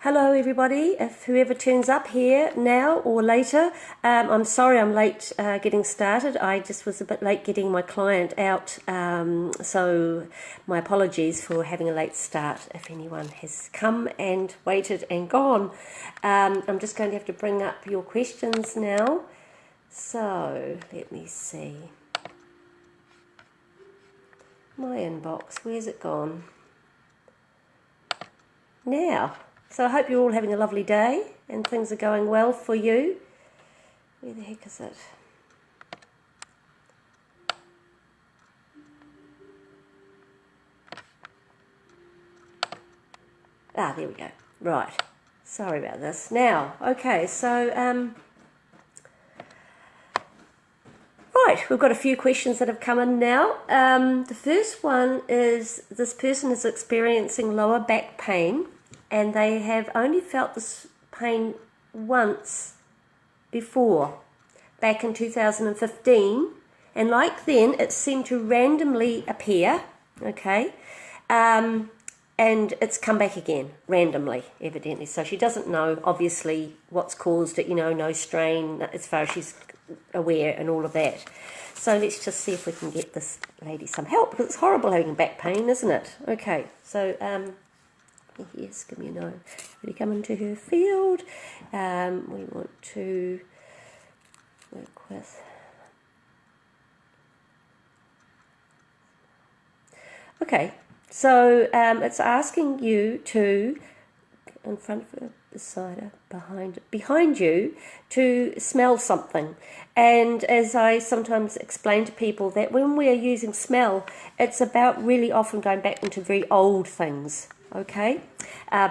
Hello everybody, if whoever turns up here now or later, I'm sorry I'm late getting started. I just was a bit late getting my client out, so my apologies for having a late start if anyone has come and waited and gone. I'm just going to have to bring up your questions now, so let me see. My inbox, where's it gone? Now. So I hope you're all having a lovely day and things are going well for you. Where the heck is it? Ah, there we go. Right. Sorry about this. Now, okay, so right, we've got a few questions that have come in now. The first one is this person is experiencing lower back pain, and they have only felt this pain once before, back in 2015, and like then it seemed to randomly appear, okay, and it's come back again, randomly, evidently. So she doesn't know, obviously, what's caused it, no strain as far as she's aware and all of that. So let's just see if we can get this lady some help, because it's horrible having back pain, isn't it? Okay, so yes, give me a no. Really come into her field. We want to work with. Okay, so it's asking you to, in front of her, beside her, behind you, to smell something. And as I sometimes explain to people, that when we are using smell, it's about really often going back into very old things. Okay,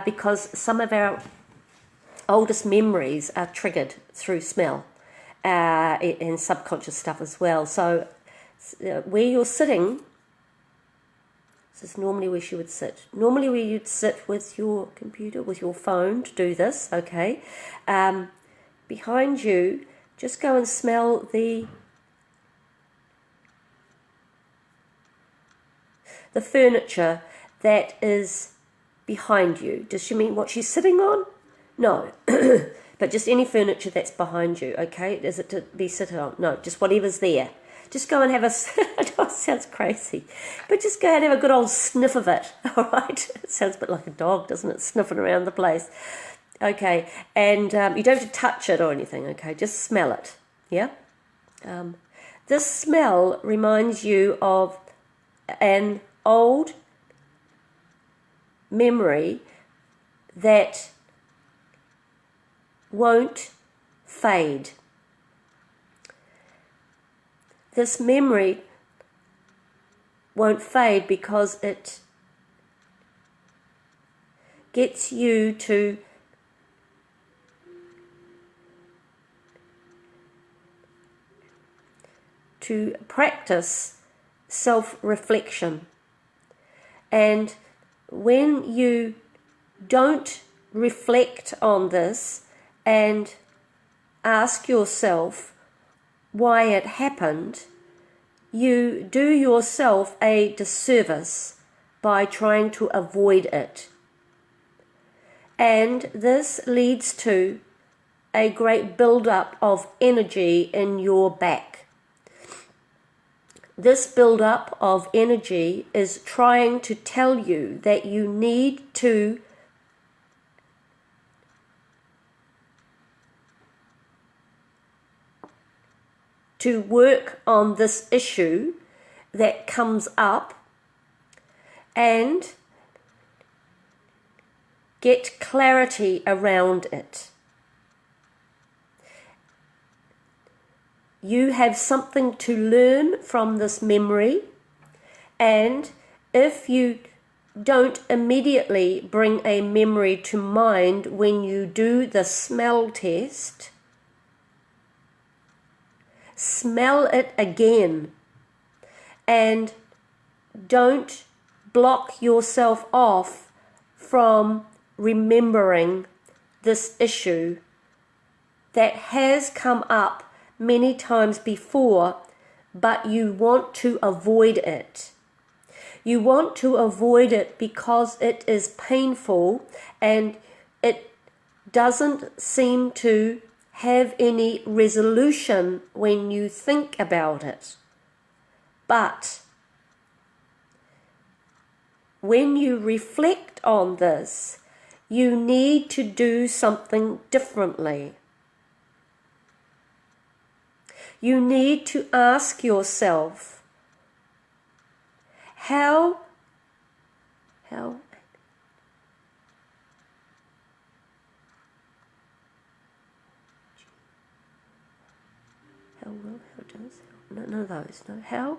because some of our oldest memories are triggered through smell and subconscious stuff as well. So where you're sitting, this is normally where she would sit. Normally where you'd sit with your computer, with your phone to do this, okay. Behind you, just go and smell the furniture that is behind you. Does she mean what she's sitting on? No. But just any furniture that's behind you, okay? Is it to be sitting on? No, just whatever's there. Just go and have a, I know it sounds crazy, but just go and have a good old sniff of it, all right? It sounds a bit like a dog, doesn't it? Sniffing around the place. Okay, and you don't have to touch it or anything, okay? Just smell it, yeah? This smell reminds you of an old memory that won't fade. This memory won't fade because it gets you to practice self-reflection. And when you don't reflect on this and ask yourself why it happened, you do yourself a disservice by trying to avoid it. And this leads to a great build-up of energy in your back. This build-up of energy is trying to tell you that you need to work on this issue that comes up and get clarity around it. You have something to learn from this memory, and if you don't immediately bring a memory to mind when you do the smell test, smell it again and don't block yourself off from remembering this issue that has come up many times before, but you want to avoid it. You want to avoid it because it is painful and it doesn't seem to have any resolution when you think about it. But when you reflect on this, you need to do something differently. You need to ask yourself, how will, how does, no, none of those, no, how,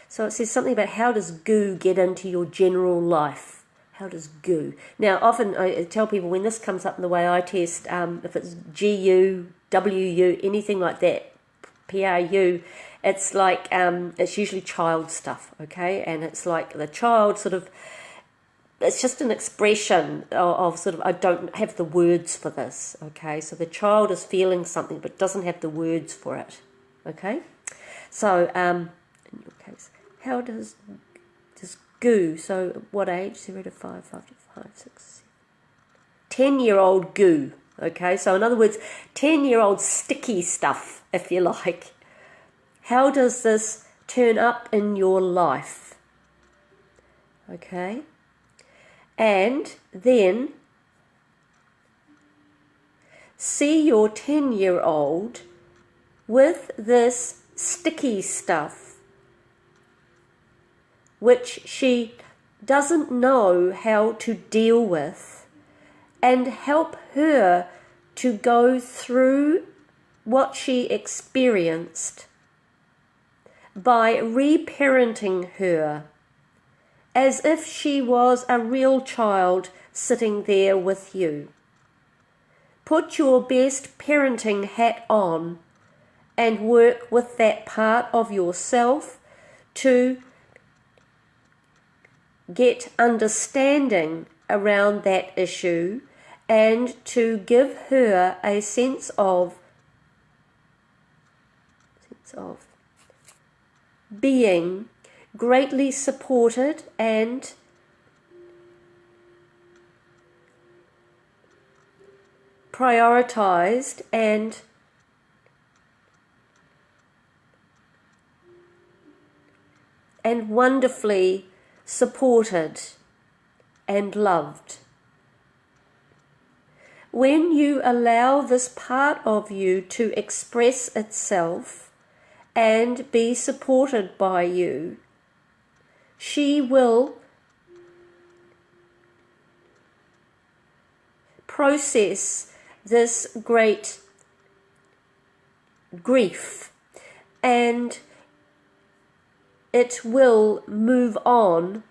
so it says something about how does goo get into your general life? How does goo? Now, often I tell people when this comes up in the way I test, if it's GU, WU, anything like that, PRU, it's like, it's usually child stuff, okay? And it's like the child sort of, it's just an expression of sort of, I don't have the words for this, okay? So the child is feeling something but doesn't have the words for it, okay? So, in your case, how does goo, so what age? 0 to 5, 5 to 5, 6, 7. 10-year-old goo, okay? So in other words, 10-year-old sticky stuff, if you like. How does this turn up in your life? Okay? And then see your 10-year-old with this sticky stuff, which she doesn't know how to deal with, and help her to go through what she experienced by reparenting her as if she was a real child sitting there with you. Put your best parenting hat on and work with that part of yourself to get understanding around that issue and to give her a sense of being greatly supported and prioritized and wonderfully supported and loved. When you allow this part of you to express itself and be supported by you, she will process this great grief and it will move on,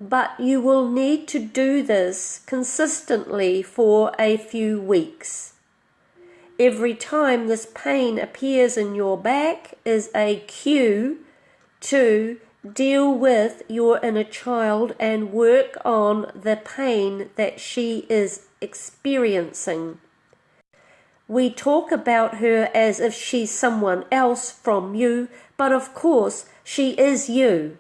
but you will need to do this consistently for a few weeks. Every time this pain appears in your back is a cue to deal with your inner child and work on the pain that she is experiencing. We talk about her as if she's someone else from you, but of course she is you,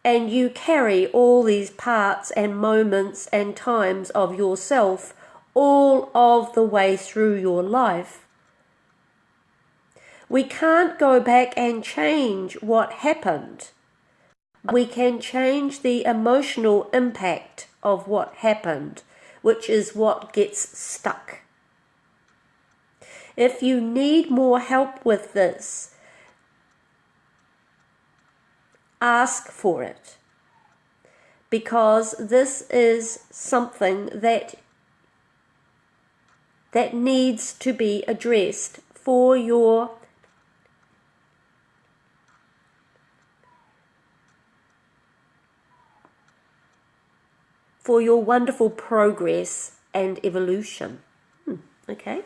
and you carry all these parts and moments and times of yourself all of the way through your life. We can't go back and change what happened. We can change the emotional impact of what happened, which is what gets stuck. If you need more help with this, ask for it, because this is something that needs to be addressed for your wonderful progress and evolution. Okay,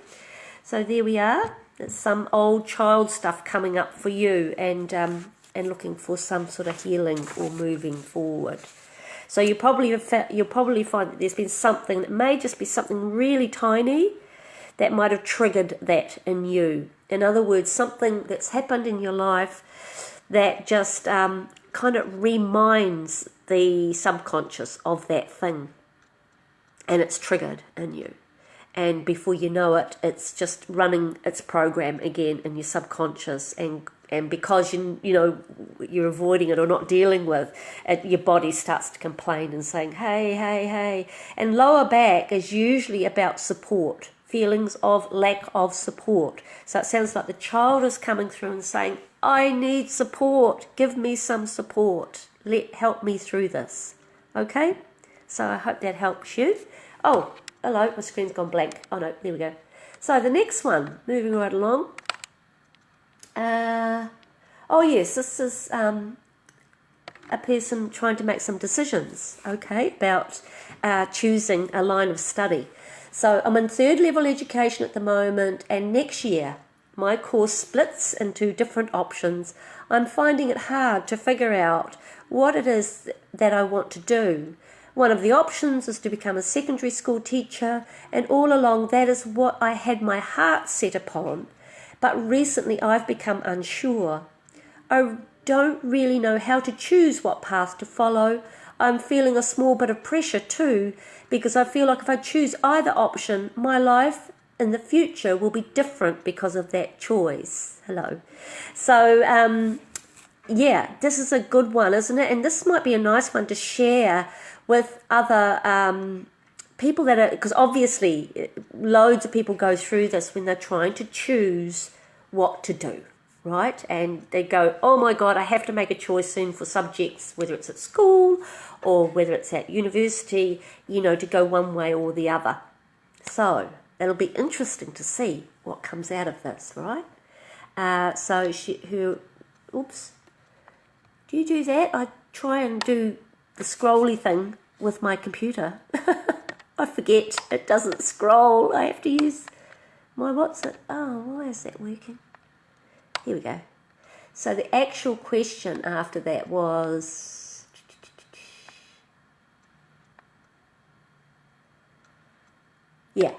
so there we are. There's some old child stuff coming up for you, and looking for some sort of healing or moving forward. So you'll probably find that there's been something that may just be something really tiny that might have triggered that in you. In other words, something that's happened in your life that just kind of reminds the subconscious of that thing, and it's triggered in you. And before you know it, it's just running its program again in your subconscious, and because you're avoiding it or not dealing with it, your body starts to complain and saying, hey. And lower back is usually about support, feelings of lack of support. So it sounds like the child is coming through and saying, I need support, give me some support, help me through this. Okay, so I hope that helps you. Oh, hello, my screen's gone blank. Oh no, there we go. So the next one, moving right along. Oh yes, this is a person trying to make some decisions, okay, about choosing a line of study. So I'm in third level education at the moment, and next year my course splits into different options. I'm finding it hard to figure out what it is that I want to do. One of the options is to become a secondary school teacher, and all along that is what I had my heart set upon, but recently I've become unsure. I don't really know how to choose what path to follow. I'm feeling a small bit of pressure too, because I feel like if I choose either option, my life in the future will be different because of that choice. Hello. So, yeah, this is a good one, isn't it? And this might be a nice one to share with other people that are, because obviously loads of people go through this when they're trying to choose what to do, right? And they go, oh my God, I have to make a choice soon for subjects, whether it's at school or whether it's at university, to go one way or the other. So it'll be interesting to see what comes out of this, right? Oops. Do you do that? I try and do the scrolly thing with my computer. I forget it doesn't scroll. I have to use my why is that working? Here we go. So the actual question after that was,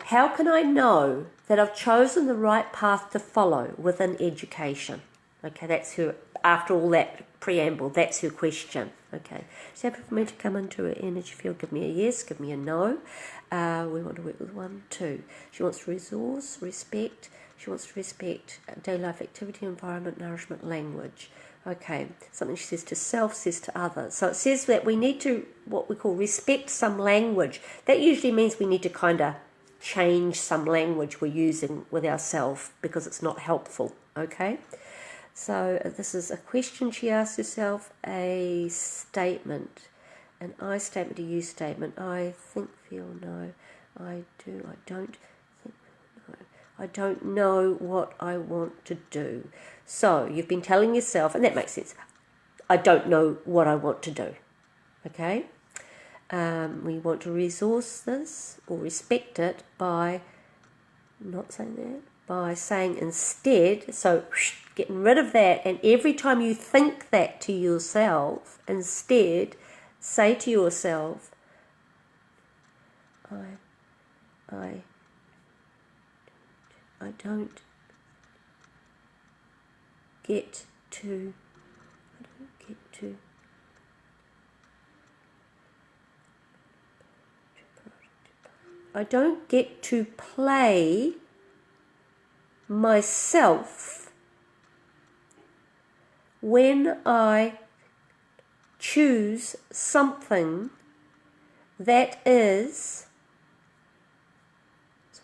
how can I know that I've chosen the right path to follow within education? Okay, that's her, after all that preamble, that's her question. Okay, so happy for me to come into her energy field. Give me a yes, give me a no. We want to work with 1, 2. She wants to resource, respect. She wants to respect daily life activity, environment, nourishment, language. Okay, something she says to self, says to others. So it says that we need to, what we call, respect some language. That usually means we need to kind of change some language we're using with ourselves because it's not helpful. Okay, so this is a question she asks herself, a statement, an I statement, a you statement. I think, feel, no. I do, I don't think, no. I don't know what I want to do. So you've been telling yourself, and that makes sense, I don't know what I want to do. Okay? We want to resource this or respect it by not saying that, by saying instead, so getting rid of that, and every time you think that to yourself, instead say to yourself, I don't get to I don't get to play myself when I choose something that is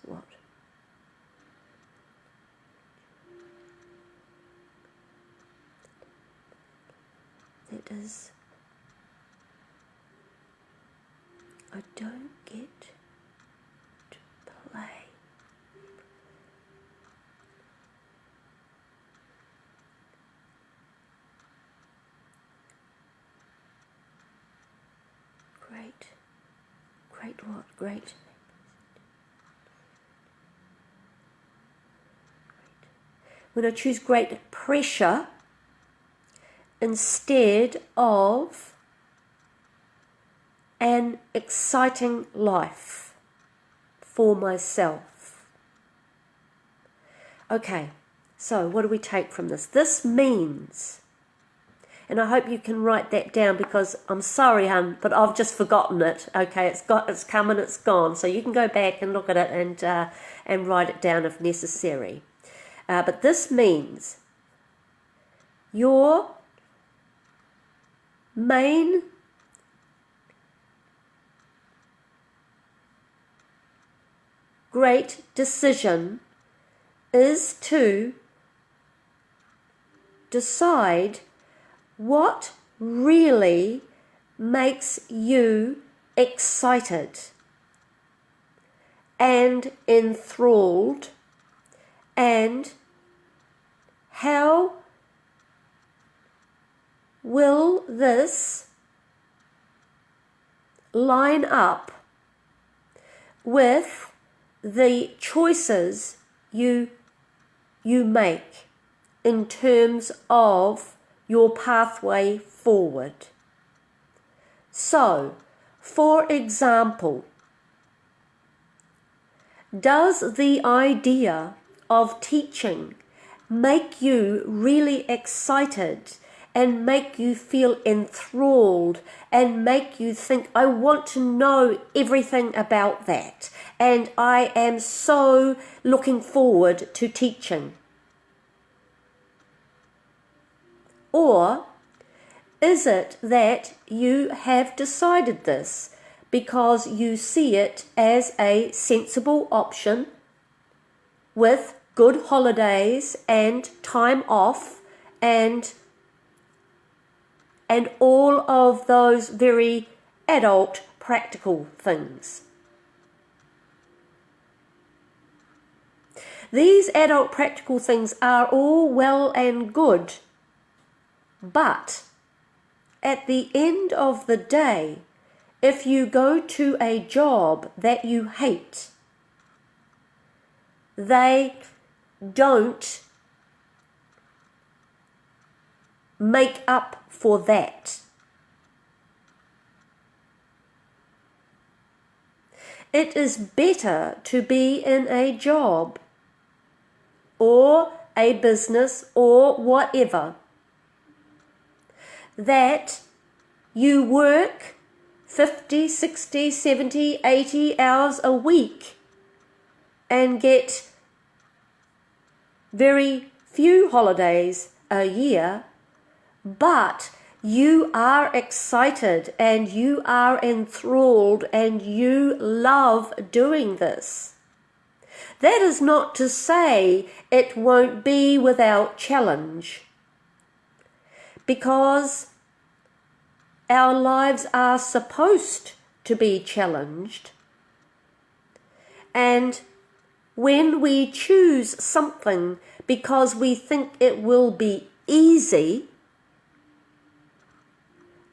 what? That is, I don't get to play. Great what? Great. When I choose great pressure instead of an exciting life for myself. Okay, so what do we take from this? This means, and I hope you can write that down because I'm sorry, hun, but I've just forgotten it. Okay, it's come and it's gone. So you can go back and look at it and write it down if necessary. But this means your main great decision is to decide what really makes you excited and enthralled, and how will this line up with the choices you make in terms of your pathway forward. So, for example, does the idea of teaching make you really excited and make you feel enthralled and make you think, I want to know everything about that and I am so looking forward to teaching? Or is it that you have decided this because you see it as a sensible option with good holidays and time off and all of those very adult practical things? These adult practical things are all well and good, but at the end of the day, if you go to a job that you hate, they don't make up for that. It is better to be in a job or a business or whatever that you work 50, 60, 70, 80 hours a week and get very few holidays a year, but you are excited and you are enthralled and you love doing this. That is not to say it won't be without challenge, because our lives are supposed to be challenged. And when we choose something because we think it will be easy,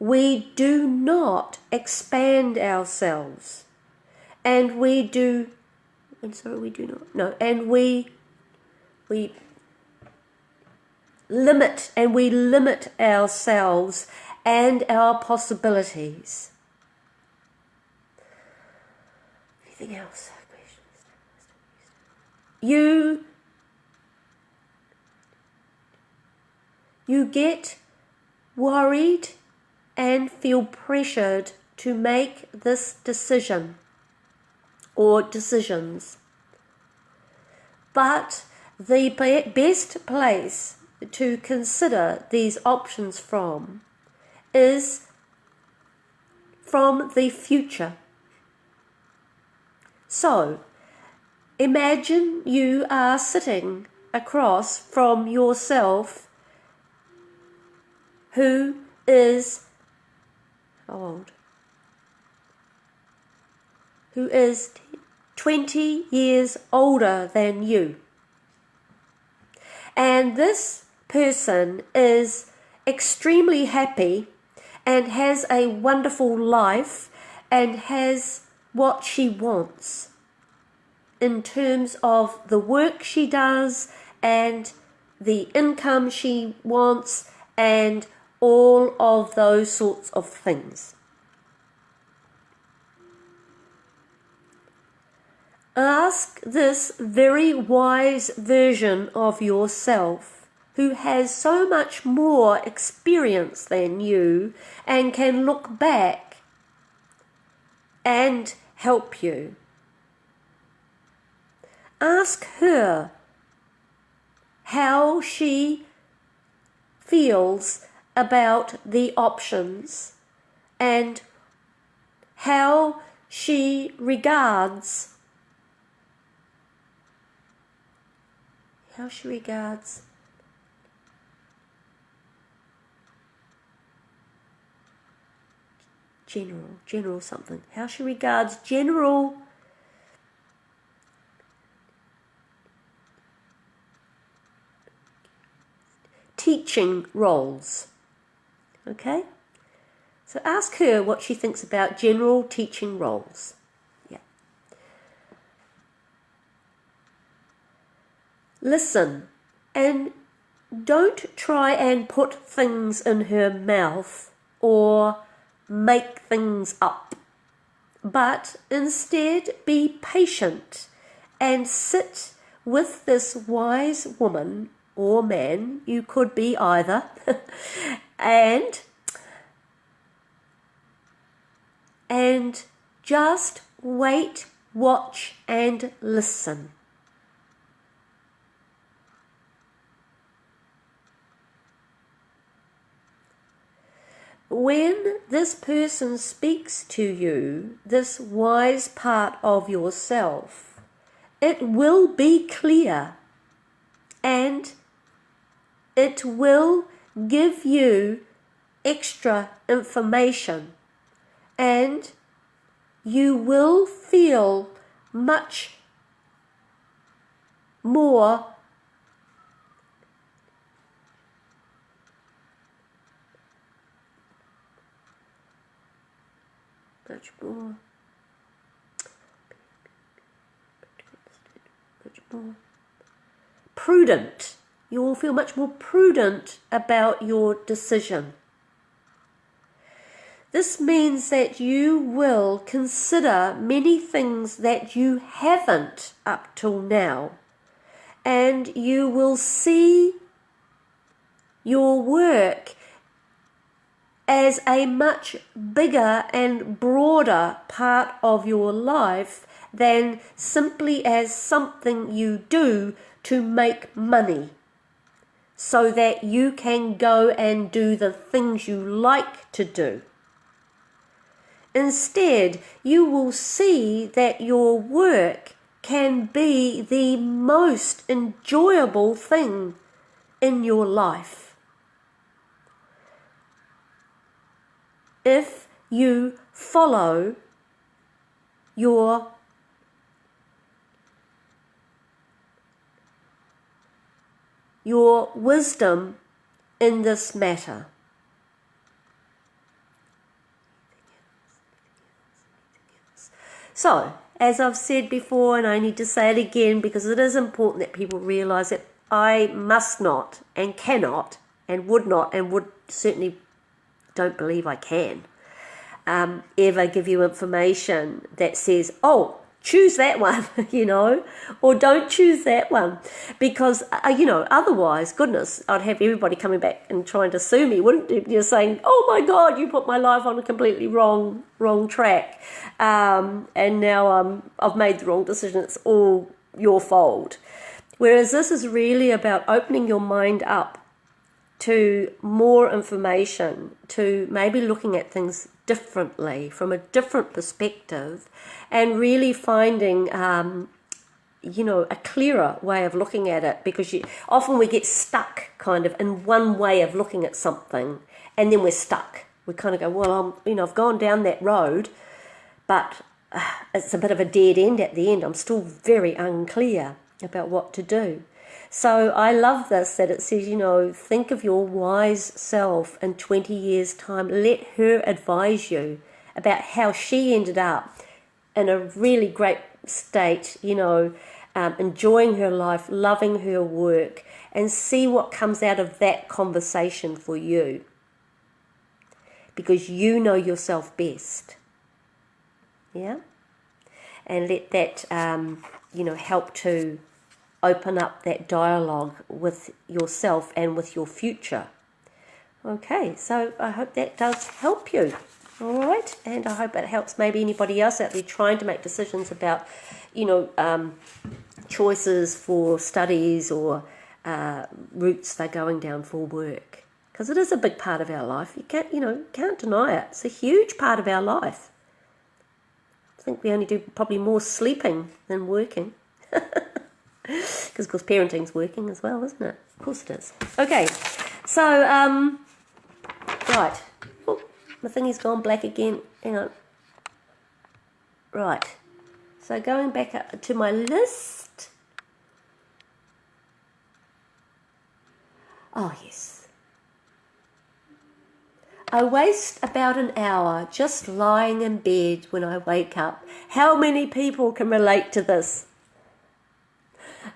we do not expand ourselves. And we limit ourselves and our possibilities. Anything else? You get worried and feel pressured to make this decision or decisions. But the best place to consider these options from is from the future. So, imagine you are sitting across from yourself who is, how old? Who is 20 years older than you. And this person is extremely happy and has a wonderful life and has what she wants in terms of the work she does and the income she wants and all of those sorts of things. Ask this very wise version of yourself, who has so much more experience than you and can look back and help you. Ask her how she feels about the options and how she regards general something. How she regards general teaching roles. Okay? So ask her what she thinks about general teaching roles. Yeah. Listen, and don't try and put things in her mouth or make things up, but instead be patient and sit with this wise woman or man, you could be either, and just wait, watch and listen. When this person speaks to you, this wise part of yourself, it will be clear and it will give you extra information, and you will feel much more prudent. You will feel much more prudent about your decision. This means that you will consider many things that you haven't up till now, and you will see your work as a much bigger and broader part of your life than simply as something you do to make money, so that you can go and do the things you like to do. Instead, you will see that your work can be the most enjoyable thing in your life if you follow your wisdom in this matter. So, as I've said before, and I need to say it again because it is important that people realise that I must not and cannot and would certainly don't believe I can ever give you information that says, oh, choose that one, or don't choose that one, because, otherwise, goodness, I'd have everybody coming back and trying to sue me, wouldn't you? You're saying, oh my God, you put my life on a completely wrong track, and now I've made the wrong decision, it's all your fault. Whereas this is really about opening your mind up to more information, to maybe looking at things differently, from a different perspective, and really finding, a clearer way of looking at it, because often we get stuck kind of in one way of looking at something, and then we're stuck. We kind of go, well, I've gone down that road, but it's a bit of a dead end at the end. I'm still very unclear about what to do. So I love this, that it says, think of your wise self in 20 years' time. Let her advise you about how she ended up in a really great state, enjoying her life, loving her work, and see what comes out of that conversation for you. Because you know yourself best. Yeah? and let that, help to open up that dialogue with yourself and with your future. Okay, so I hope that does help you. All right, and I hope it helps maybe anybody else out there trying to make decisions about, choices for studies or routes they're going down for work. Because it is a big part of our life. You can't deny it. It's a huge part of our life. I think we only do probably more sleeping than working. Because, of course, parenting's working as well, isn't it? Of course it is. Okay, so, right. Oh, my thingy's gone black again. Hang on. Right. So going back up to my list. Oh, yes. I waste about an hour just lying in bed when I wake up. How many people can relate to this?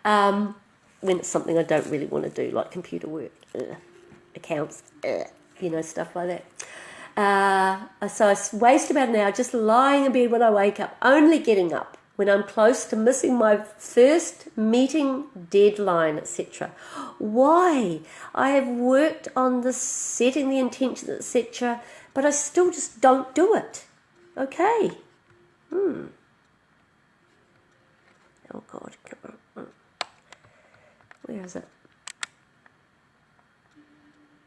When it's something I don't really want to do, like computer work, accounts, stuff like that. So I waste about an hour just lying in bed when I wake up, only getting up when I'm close to missing my first meeting deadline, etc. Why? I have worked on the setting the intentions, etc., but I still just don't do it. Okay. Oh, God, come on. Where is it?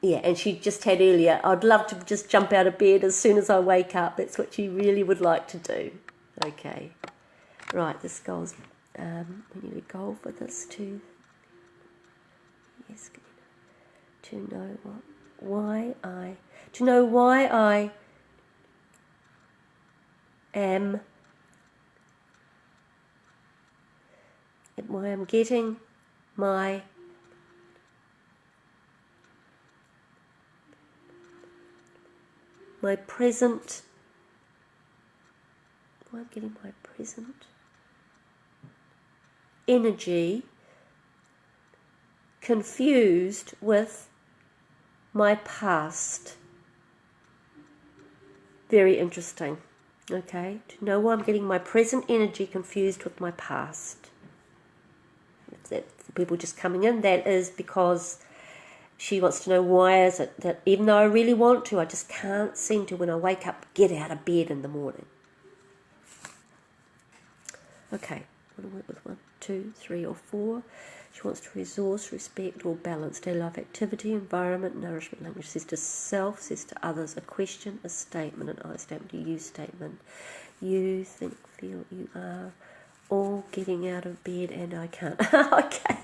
Yeah, and she just had earlier, I'd love to just jump out of bed as soon as I wake up. That's what she really would like to do. Okay. Right, this goes, we need a goal for this too. Yes, to know why I am, and why I'm getting my present, why I'm getting my present energy confused with my past. Very interesting. Okay, to know why I'm getting my present energy confused with my past. That for people just coming in, that is because she wants to know why is it that even though I really want to, I just can't seem to, when I wake up, get out of bed in the morning. Okay, I want to work with 1, 2, 3 or 4. She wants to resource, respect or balance daily life activity, environment, nourishment, language. Says to self, says to others, a question, a statement, an I statement, a you statement. You think, feel, you are all getting out of bed and I can't. Okay.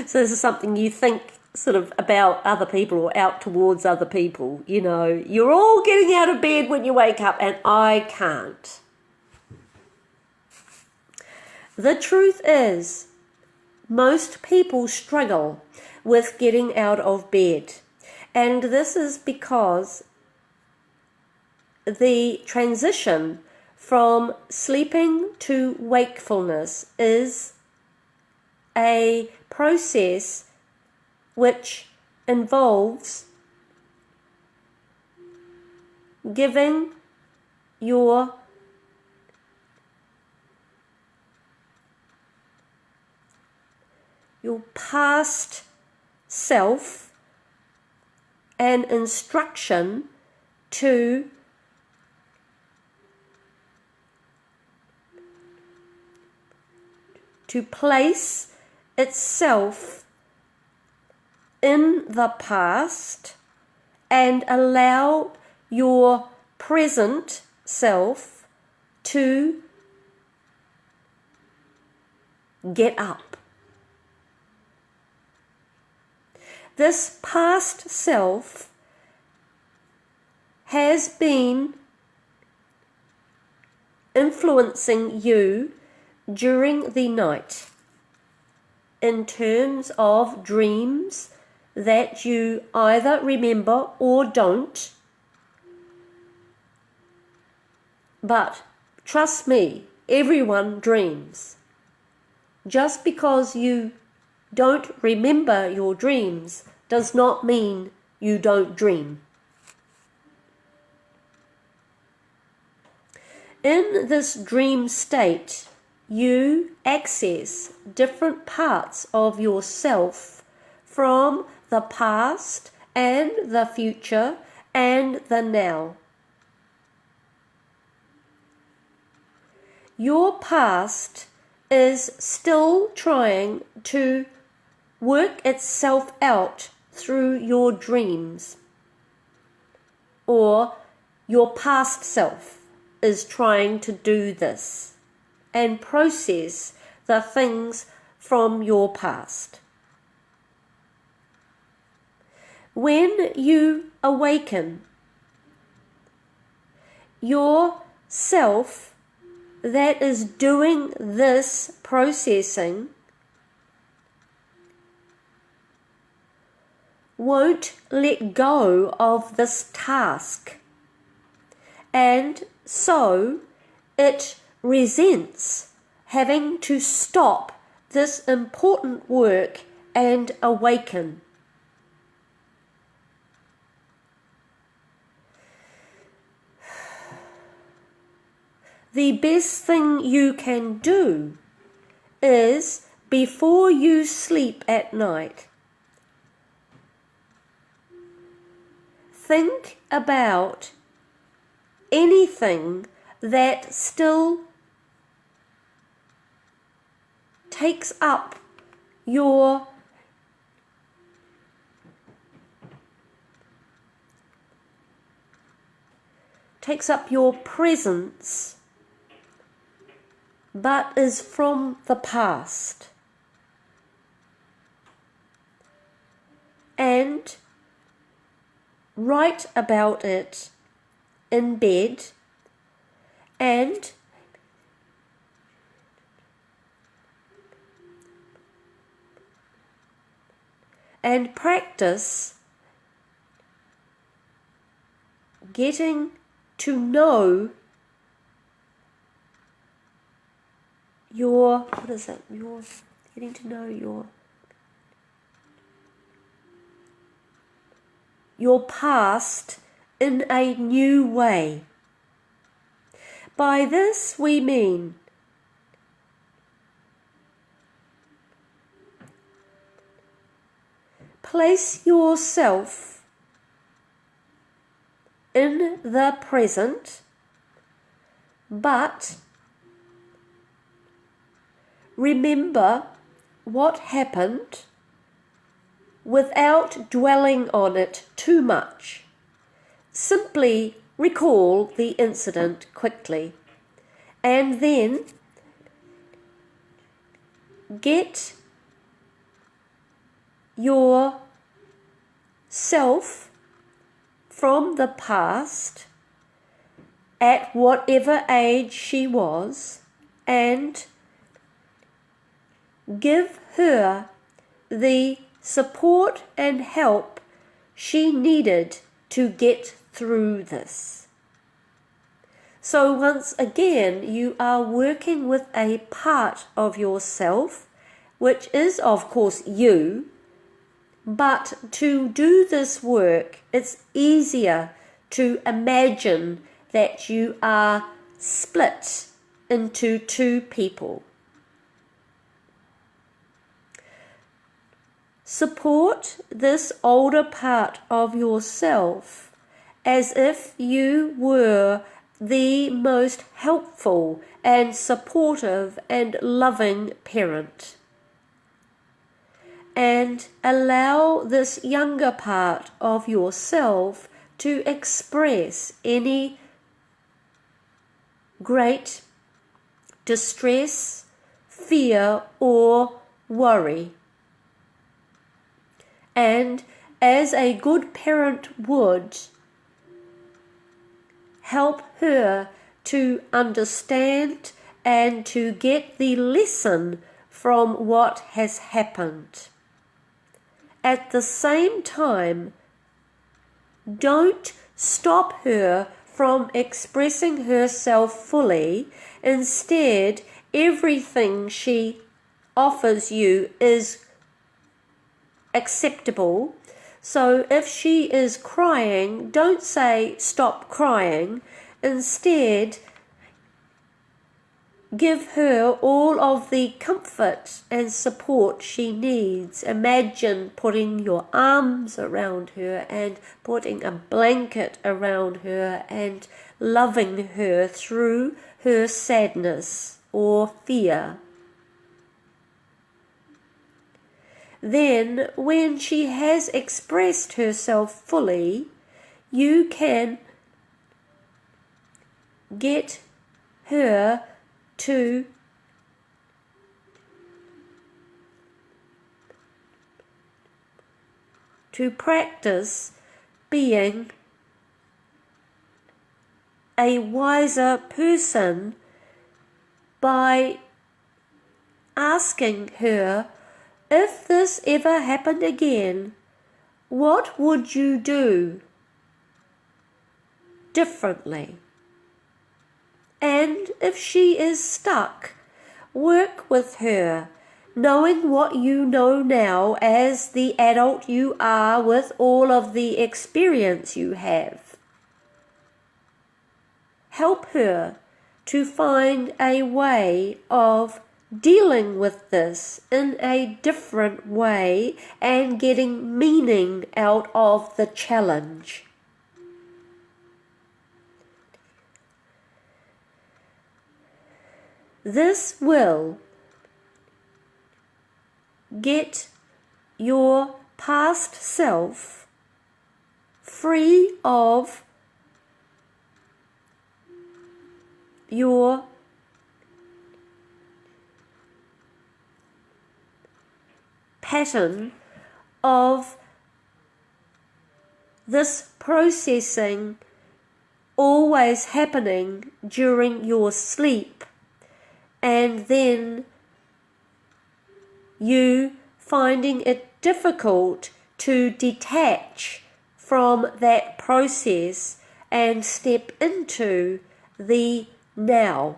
So this is something you think sort of about other people or out towards other people. You're all getting out of bed when you wake up and I can't. The truth is, most people struggle with getting out of bed. And this is because the transition from sleeping to wakefulness is a process which involves giving your past self an instruction to place itself in the past and allow your present self to get up. This past self has been influencing you during the night in terms of dreams that you either remember or don't. But trust me, everyone dreams. Just because you don't remember your dreams does not mean you don't dream. In this dream state, you access different parts of yourself from the past and the future and the now. Your past is still trying to work itself out through your dreams, or your past self is trying to do this and process the things from your past. When you awaken, your self that is doing this processing won't let go of this task, and so it resents having to stop this important work and awaken. The best thing you can do is, before you sleep at night, think about anything that still takes up your presence, but is from the past, and write about it in bed, and practice getting to know your past in a new way. By this we mean place yourself in the present, but remember what happened without dwelling on it too much. Simply recall the incident quickly, and then get yourself from the past at whatever age she was, and give her the support and help she needed to get through this. So once again, you are working with a part of yourself, which is of course you, but to do this work, it's easier to imagine that you are split into two people. Support this older part of yourself as if you were the most helpful and supportive and loving parent, and allow this younger part of yourself to express any great distress, fear, or worry. And as a good parent would, help her to understand and to get the lesson from what has happened. At the same time, don't stop her from expressing herself fully. Instead, everything she offers you is acceptable. So if she is crying, don't say stop crying. Instead, Give her all of the comfort and support she needs. Imagine putting your arms around her and putting a blanket around her and loving her through her sadness or fear. Then, when she has expressed herself fully, you can get her to practice being a wiser person by asking her, if this ever happened again, what would you do differently? And if she is stuck, work with her, knowing what you know now as the adult you are with all of the experience you have. Help her to find a way of dealing with this in a different way and getting meaning out of the challenge. This will get your past self free of your pattern of this processing always happening during your sleep, and then you finding it difficult to detach from that process and step into the now.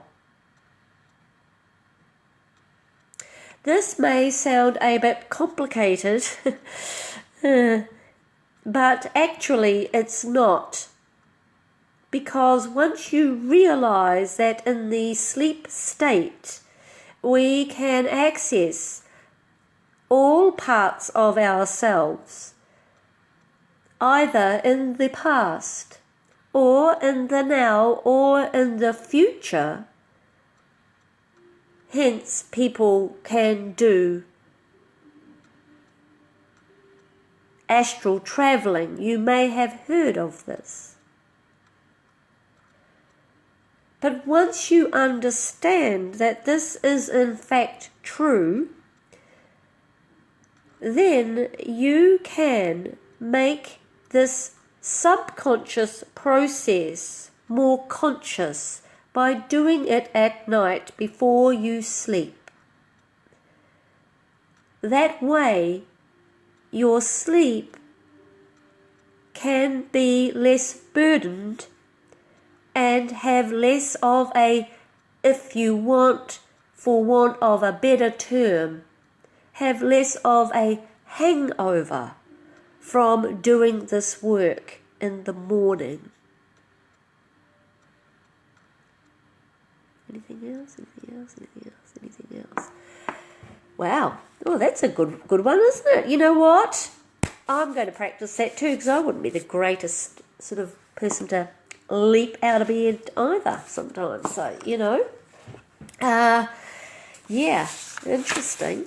This may sound a bit complicated, but actually it's not. Because once you realize that in the sleep state, we can access all parts of ourselves, either in the past, or in the now, or in the future. Hence, people can do astral traveling. You may have heard of this. But once you understand that this is in fact true, then you can make this subconscious process more conscious by doing it at night before you sleep. That way, your sleep can be less burdened and have less of a, if you want, for want of a better term, have less of a hangover from doing this work in the morning. Anything else? Anything else? Anything else? Anything else? Wow. Oh, that's a good one, isn't it? You know what? I'm going to practice that too, because I wouldn't be the greatest sort of person to leap out of bed either sometimes. So, yeah, interesting.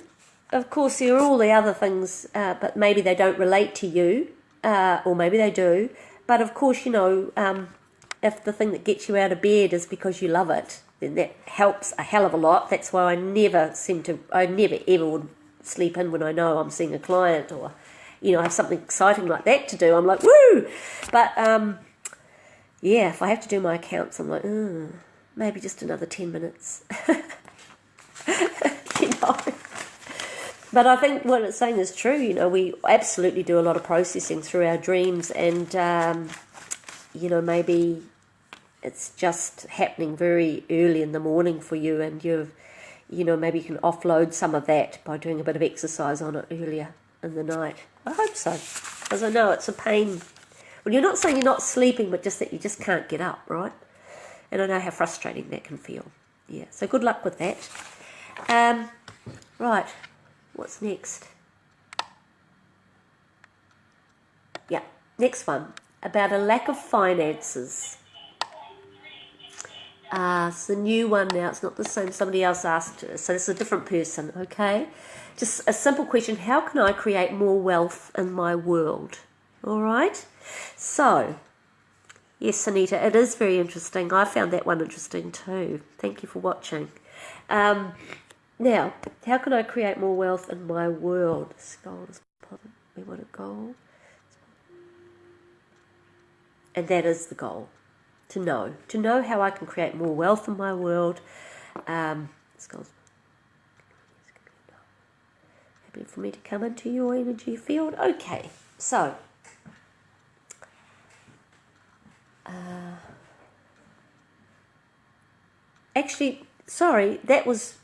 Of course, there are all the other things, but maybe they don't relate to you, or maybe they do. But of course, if the thing that gets you out of bed is because you love it, then that helps a hell of a lot. That's why I never ever would sleep in when I know I'm seeing a client or, have something exciting like that to do. I'm like, woo! But, yeah, if I have to do my accounts, I'm like, maybe just another 10 minutes. But I think what it's saying is true. We absolutely do a lot of processing through our dreams, and, maybe it's just happening very early in the morning for you, and maybe you can offload some of that by doing a bit of exercise on it earlier in the night. I hope so, because I know it's a pain. Well, you're not saying you're not sleeping, but just that you just can't get up, right? And I know how frustrating that can feel. Yeah, so good luck with that. Right, what's next? Yeah, next one, about a lack of finances. It's a new one now, it's not the same, somebody else asked, so this is a different person, okay? Just a simple question, how can I create more wealth in my world? All right, so, yes, Anita, it is very interesting. I found that one interesting too. Thank you for watching. Now, how can I create more wealth in my world? This goal is positive. We want a goal. And that is the goal. To know how I can create more wealth in my world. This goal's happy for me to come into your energy field. Okay, so actually, sorry, that was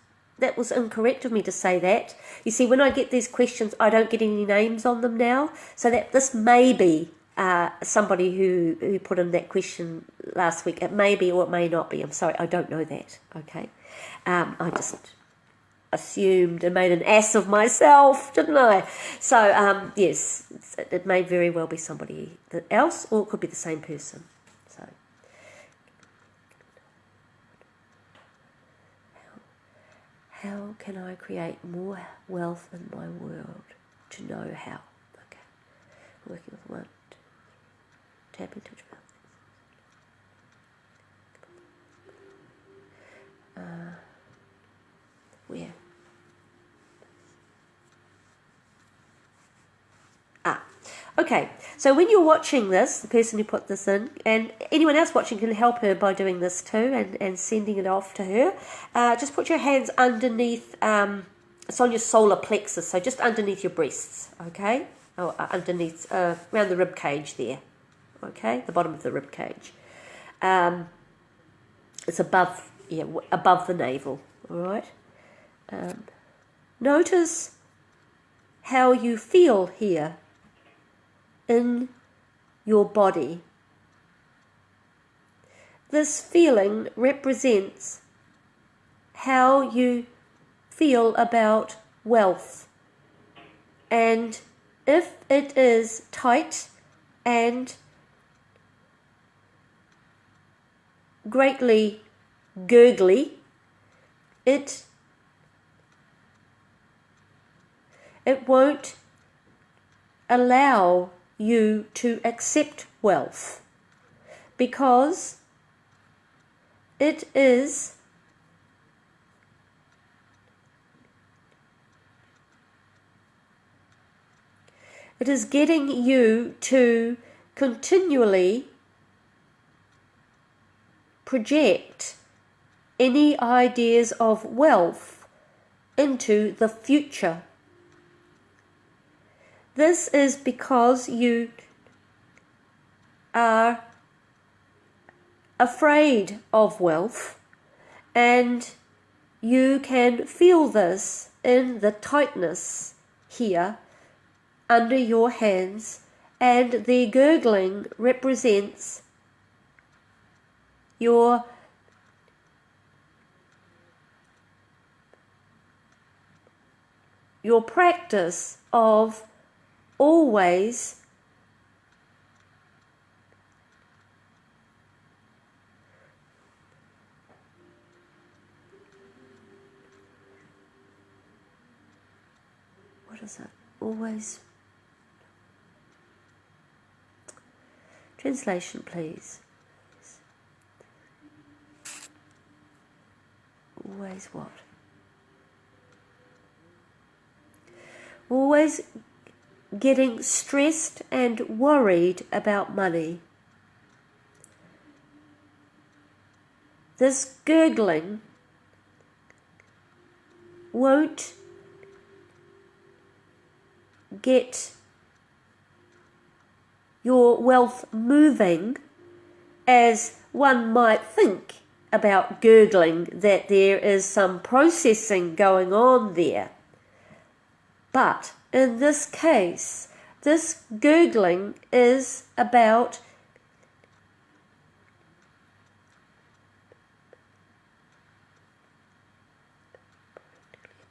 incorrect of me to say that. You see, when I get these questions, I don't get any names on them now. So that this may be somebody who put in that question last week. It may be or it may not be. I'm sorry, I don't know that. Okay, I just assumed and made an ass of myself, didn't I? So yes, it may very well be somebody else, or it could be the same person. So. How can I create more wealth in my world? To know how. Okay. Working with one. Tapping, touch, where? Okay, so when you're watching this, the person who put this in, and anyone else watching can help her by doing this too and sending it off to her, just put your hands underneath, it's on your solar plexus, so just underneath your breasts, okay? Or underneath, around the rib cage there, okay? The bottom of the rib cage. It's above the navel, all right? Notice how you feel here in your body. This feeling represents how you feel about wealth, and if it is tight and greatly gurgly, it won't allow you to accept wealth, because it is getting you to continually project any ideas of wealth into the future. This is because you are afraid of wealth, and you can feel this in the tightness here under your hands, and the gurgling represents your practice of always always, translation please. Always what? Always getting stressed and worried about money. This gurgling won't get your wealth moving, as one might think about gurgling, that there is some processing going on there. But in this case, this gurgling is about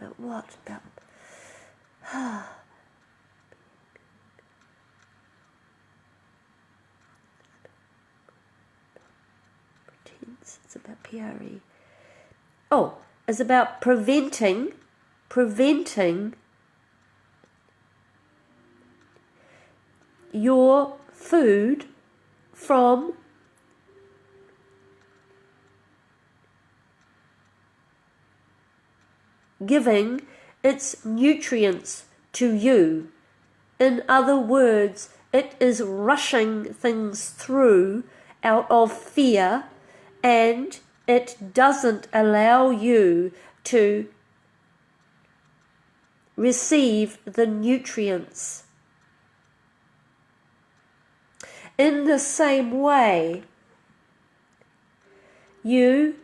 About what? About pretense. It's about PRE. Oh, it's about preventing your food from giving its nutrients to you. In other words, it is rushing things through out of fear, and it doesn't allow you to receive the nutrients. In the same way, you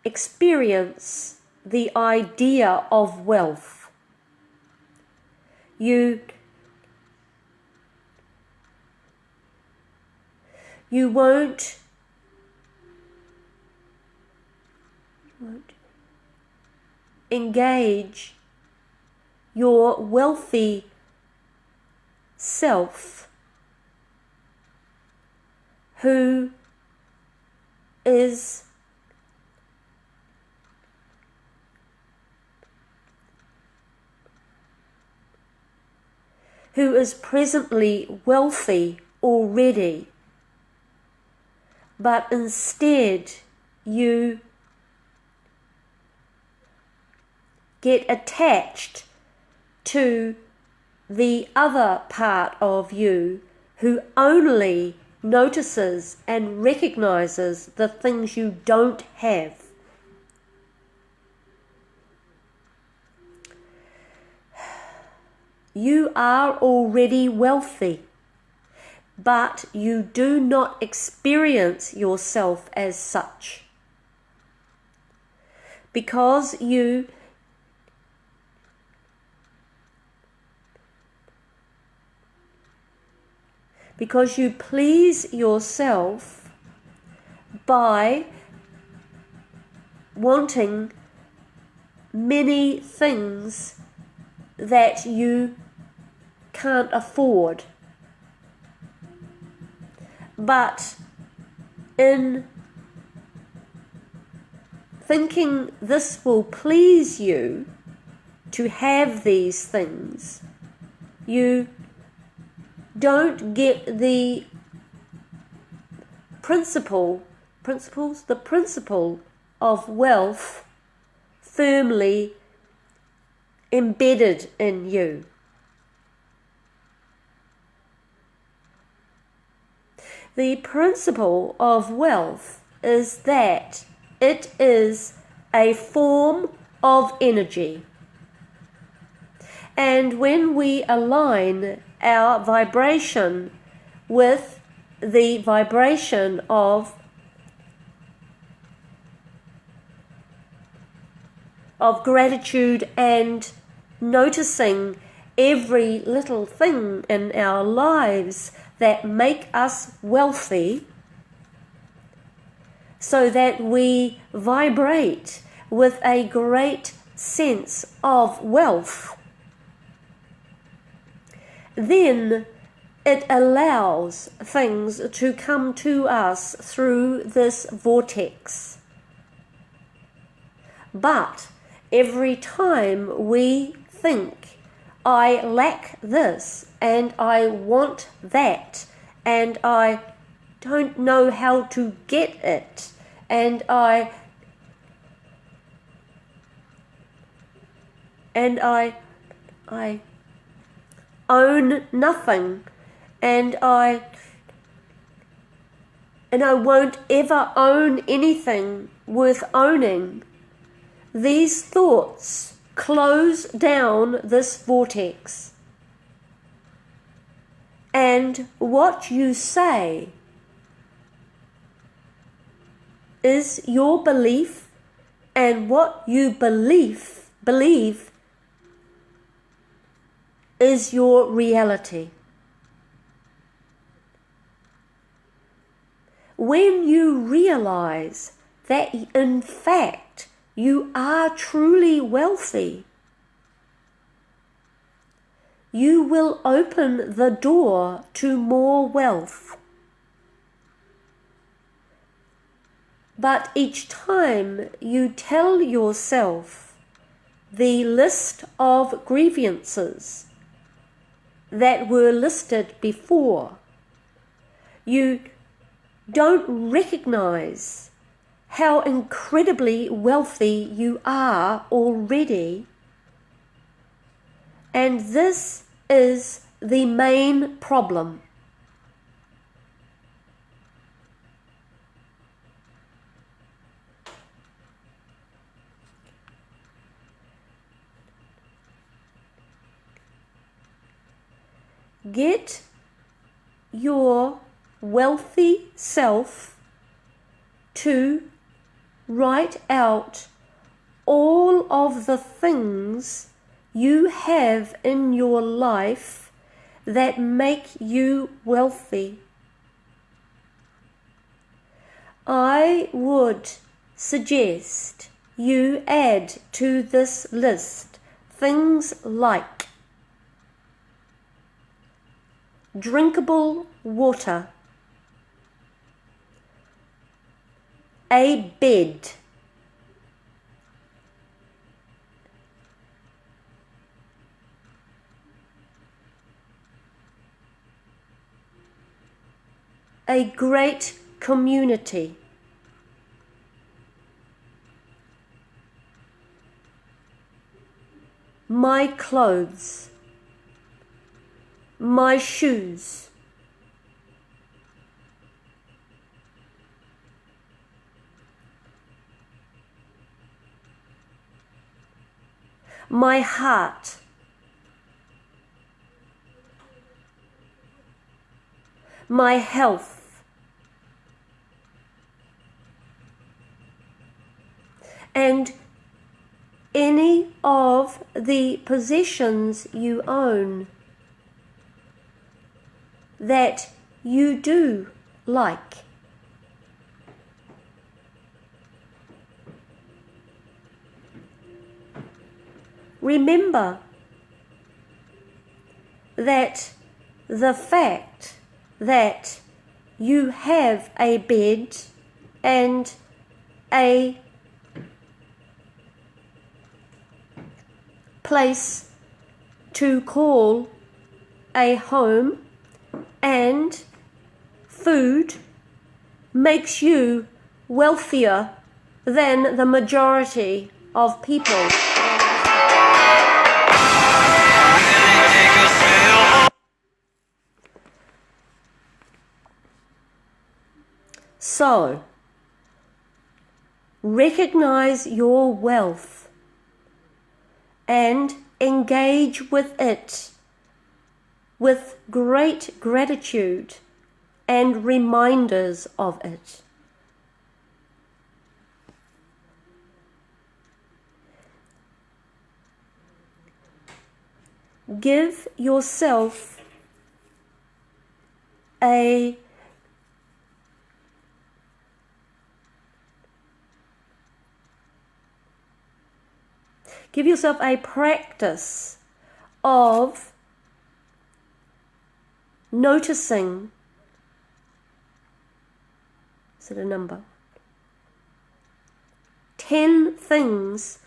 experience the idea of wealth. You won't engage your wealthy self who is presently wealthy already, but instead you get attached to the other part of you who only notices and recognizes the things you don't have. You are already wealthy, but you do not experience yourself as such. Because you please yourself by wanting many things that you can't afford. But in thinking this will please you to have these things, you don't get the principle of wealth firmly embedded in you. The principle of wealth is that it is a form of energy. And when we align our vibration with the vibration of gratitude and noticing every little thing in our lives that make us wealthy, so that we vibrate with a great sense of wealth, then it allows things to come to us through this vortex. But every time we think, I lack this and I want that and I don't know how to get it and I own nothing and I won't ever own anything worth owning, these thoughts close down this vortex. And what you say is your belief, and what you believe is your reality. When you realize that in fact you are truly wealthy, you will open the door to more wealth. But each time you tell yourself the list of grievances that were listed before, you don't recognize how incredibly wealthy you are already. And this is the main problem. Get your wealthy self to write out all of the things you have in your life that make you wealthy. I would suggest you add to this list things like drinkable water, a bed, a great community, my clothes, my shoes, my heart, my health, and any of the possessions you own that you do like. Remember that the fact that you have a bed and a place to call a home and food makes you wealthier than the majority of people. So, recognize your wealth and engage with it with great gratitude and reminders of it. Give yourself a practice of noticing, is it a number? 10 things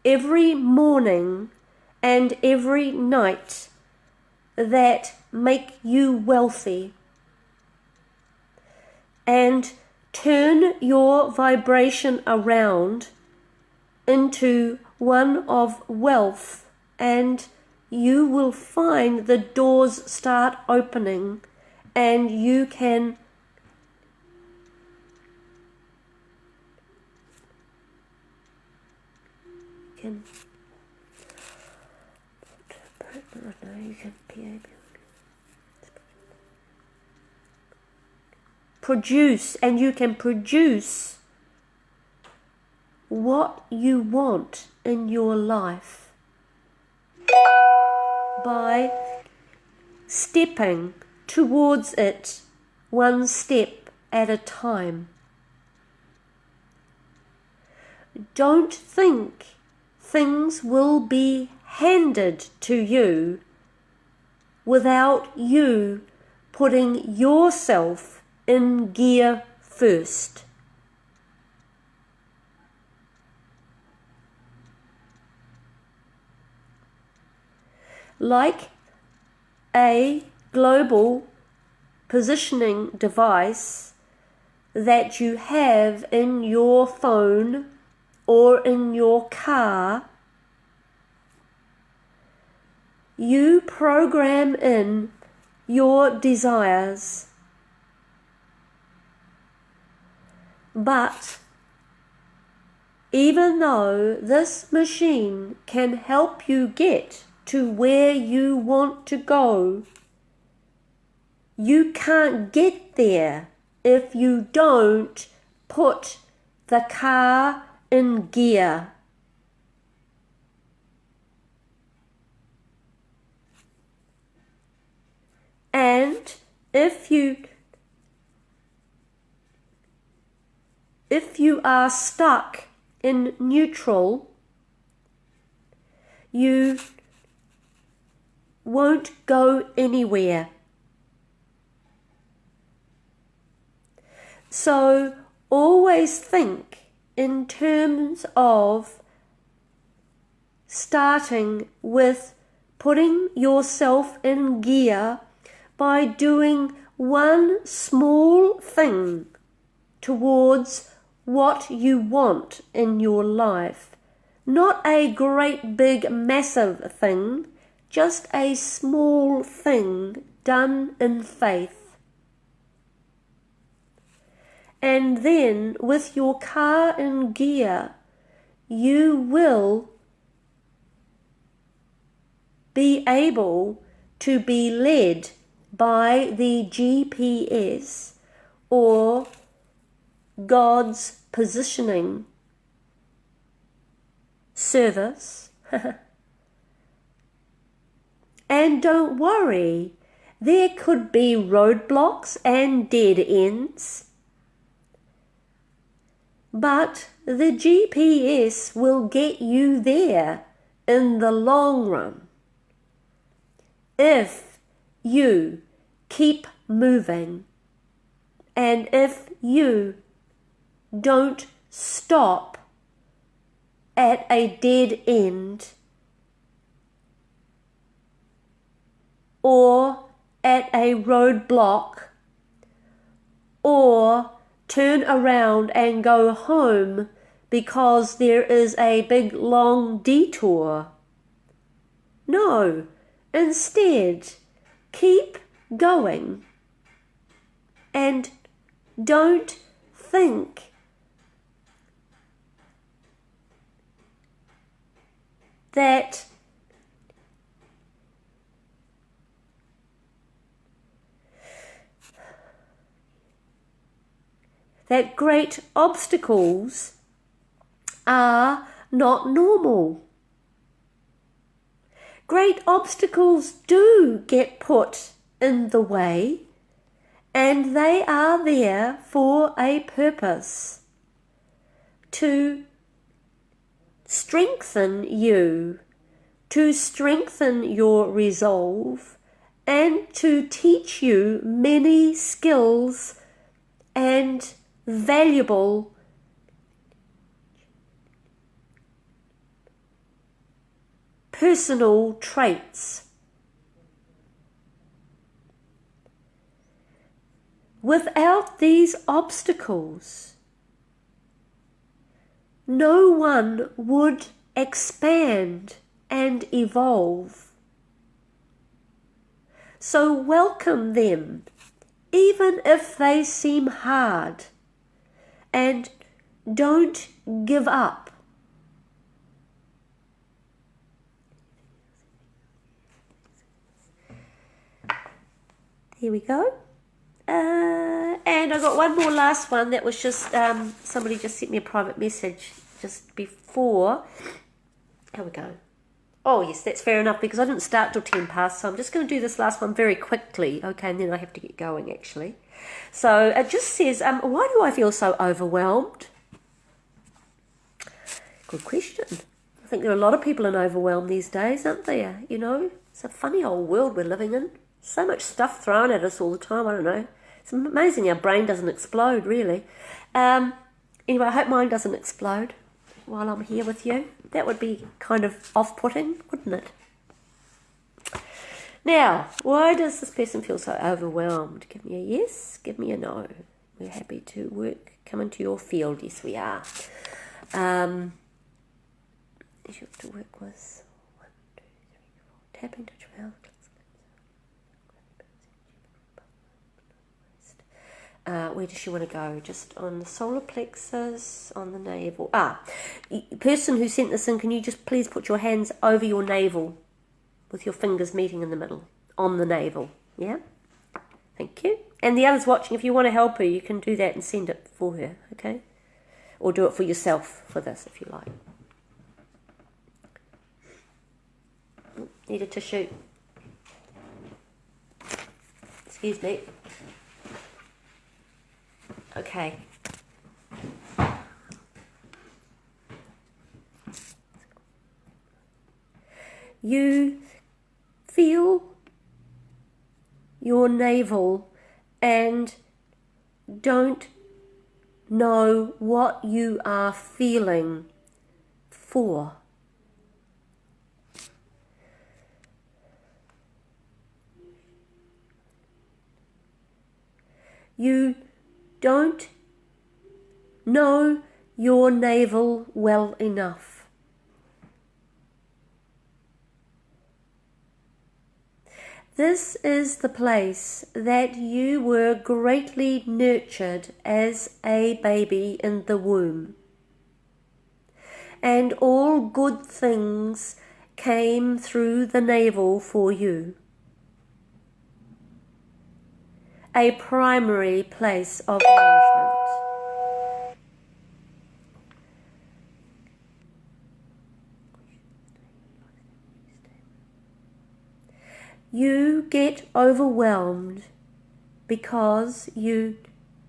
every morning and every night that make you wealthy, and turn your vibration around into one of wealth, and you will find the doors start opening and you can produce, and you can produce what you want in your life by stepping towards it one step at a time. don't think things will be handed to you without you putting yourself in gear first. Like a global positioning device that you have in your phone or in your car, you program in your desires. But even though this machine can help you get to where you want to go, you can't get there if you don't put the car in gear. And if you are stuck in neutral, you won't go anywhere. So always think in terms of starting with putting yourself in gear by doing one small thing towards what you want in your life. Not a great big massive thing, just a small thing done in faith. And then with your car in gear, you will be able to be led by the GPS or God's positioning service. And don't worry, there could be roadblocks and dead ends, but the GPS will get you there in the long run if you keep moving and if you don't stop at a dead end or at a roadblock or turn around and go home because there is a big long detour. No, instead, keep going and don't think that great obstacles are not normal. Great obstacles do get put in the way, and they are there for a purpose, to strengthen you, to strengthen your resolve, and to teach you many skills and valuable personal traits. Without these obstacles, no one would expand and evolve. So welcome them, even if they seem hard, and don't give up. Here we go. And I got one more last one that was just, somebody just sent me a private message just before. Here we go. Oh yes, that's fair enough because I didn't start till 10 past, so I'm just going to do this last one very quickly, okay, and then I have to get going actually. So it just says, why do I feel so overwhelmed? Good question. I think there are a lot of people in overwhelm these days, aren't there? You know, it's a funny old world we're living in. So much stuff thrown at us all the time, I don't know. It's amazing our brain doesn't explode, really. Anyway, I hope mine doesn't explode while I'm here with you. That would be kind of off-putting, wouldn't it? Now, why does this person feel so overwhelmed? Give me a yes, give me a no. We're happy to come into your field. Yes, we are. You have to work with 1, 2, 3, 4. Tapping to 12. Where does she want to go? Just on the solar plexus, on the navel. Person who sent this in, can you just please put your hands over your navel with your fingers meeting in the middle, on the navel? Yeah? Thank you. And the others watching, if you want to help her, you can do that and send it for her, okay? Or do it for yourself for this, if you like. Need a tissue. Excuse me. Okay. You feel your navel and don't know what you are feeling for. You don't know your navel well enough. This is the place that you were greatly nurtured as a baby in the womb. And all good things came through the navel for you. A primary place of nourishment. You get overwhelmed because you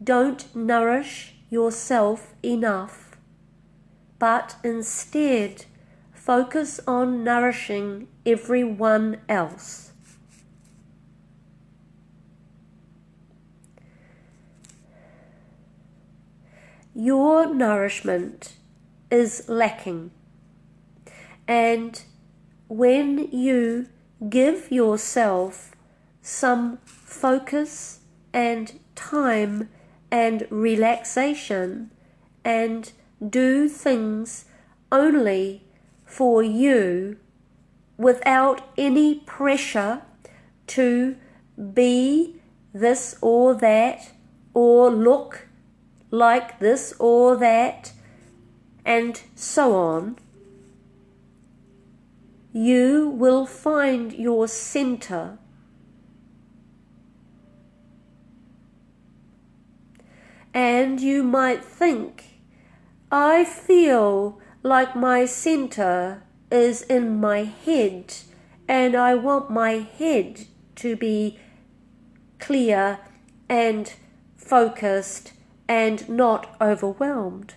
don't nourish yourself enough, but instead focus on nourishing everyone else. Your nourishment is lacking, and when you give yourself some focus and time and relaxation and do things only for you without any pressure to be this or that or look like this or that and so on, you will find your center. And you might think, I feel like my center is in my head and I want my head to be clear and focused and not overwhelmed.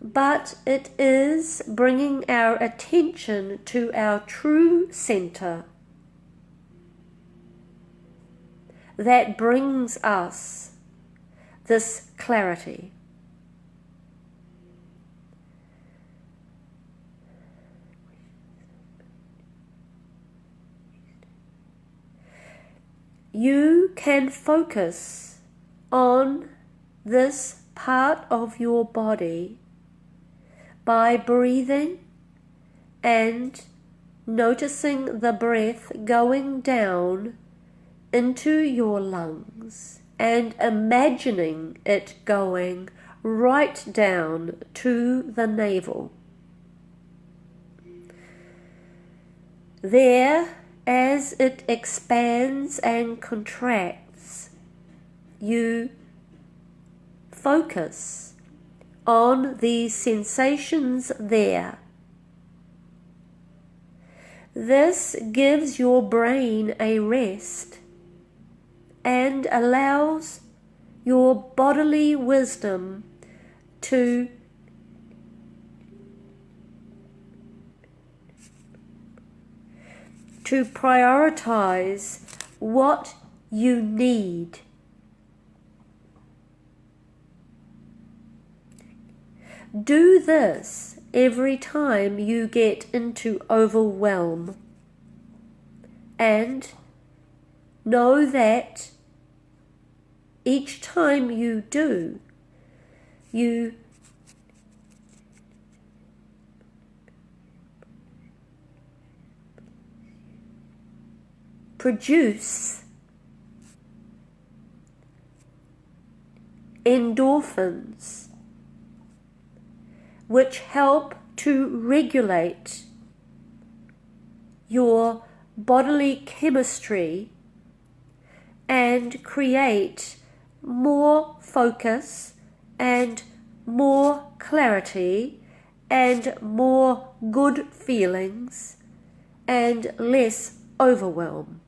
But it is bringing our attention to our true center that brings us this clarity. You can focus on this part of your body by breathing and noticing the breath going down into your lungs and imagining it going right down to the navel. There, as it expands and contracts, you focus on these sensations there. This gives your brain a rest and allows your bodily wisdom to prioritize what you need. Do this every time you get into overwhelm, and know that each time you do, you produce endorphins, which help to regulate your bodily chemistry and create more focus and more clarity and more good feelings and less overwhelm.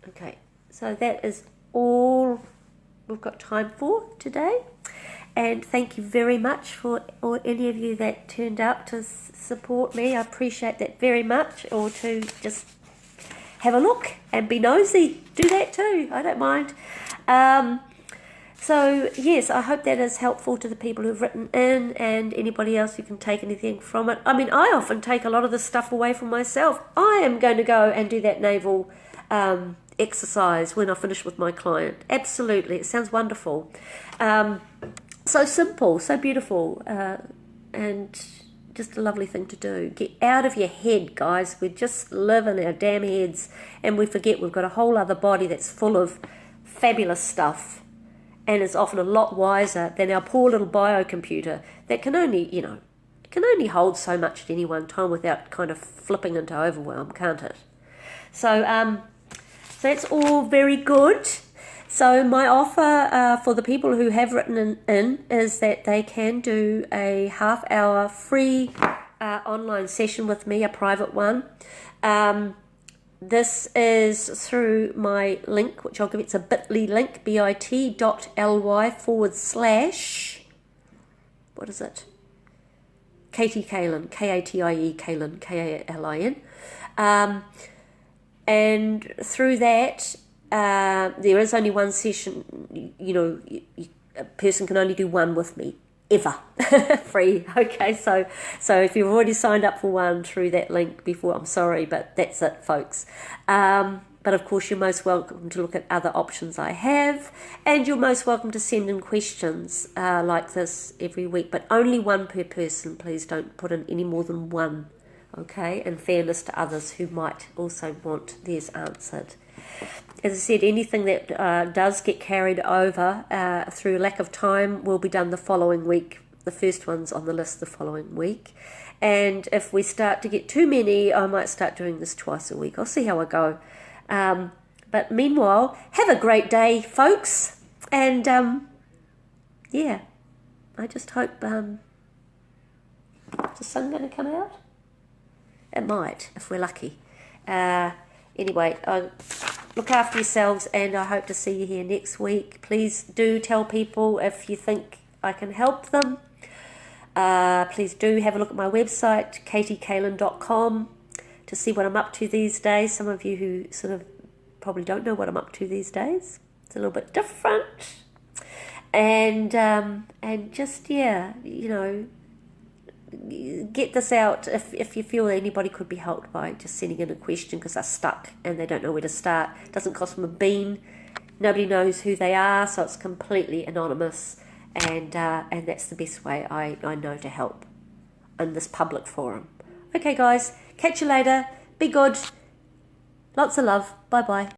Okay, so that is all we've got time for today. And thank you very much for any of you that turned up to support me. I appreciate that very much. Or to just have a look and be nosy. Do that too. I don't mind. So, yes, I hope that is helpful to the people who've written in and anybody else who can take anything from it. I mean, I often take a lot of this stuff away from myself. I am going to go and do that navel exercise when I finish with my client. Absolutely. It sounds wonderful. So simple, so beautiful, and just a lovely thing to do. Get out of your head, guys. We just live in our damn heads, and we forget we've got a whole other body that's full of fabulous stuff, and is often a lot wiser than our poor little biocomputer that can only, can only hold so much at any one time without kind of flipping into overwhelm, can't it? So, so that's all very good. So my offer for the people who have written in is that they can do a half-hour free online session with me, a private one. This is through my link, which I'll give. It's a bit.ly link, bit.ly/, what is it? Katie Kalin, Katie Kalin, Kalin. And through that, there is only one session. A person can only do one with me, ever. Free. Okay, so if you've already signed up for one through that link before, I'm sorry, but that's it, folks. But of course, you're most welcome to look at other options I have, and you're most welcome to send in questions like this every week, but only one per person. Please don't put in any more than one, okay, in fairness to others who might also want theirs answered. As I said, anything that does get carried over through lack of time will be done the following week. The first one's on the list the following week. And if we start to get too many, I might start doing this twice a week. I'll see how I go. But meanwhile, have a great day, folks. And, yeah, I just hope... is the sun going to come out? It might, if we're lucky. Anyway, look after yourselves, and I hope to see you here next week. Please do tell people if you think I can help them. Please do have a look at my website, katiekalin.com, to see what I'm up to these days. Some of you who sort of probably don't know what I'm up to these days. It's a little bit different. And just, yeah, get this out if you feel anybody could be helped by just sending in a question because they're stuck and they don't know where to start. It doesn't cost them a bean. Nobody knows who they are, so it's completely anonymous, and that's the best way I know to help in this public forum. Okay, guys, catch you later. Be good. Lots of love. Bye-bye.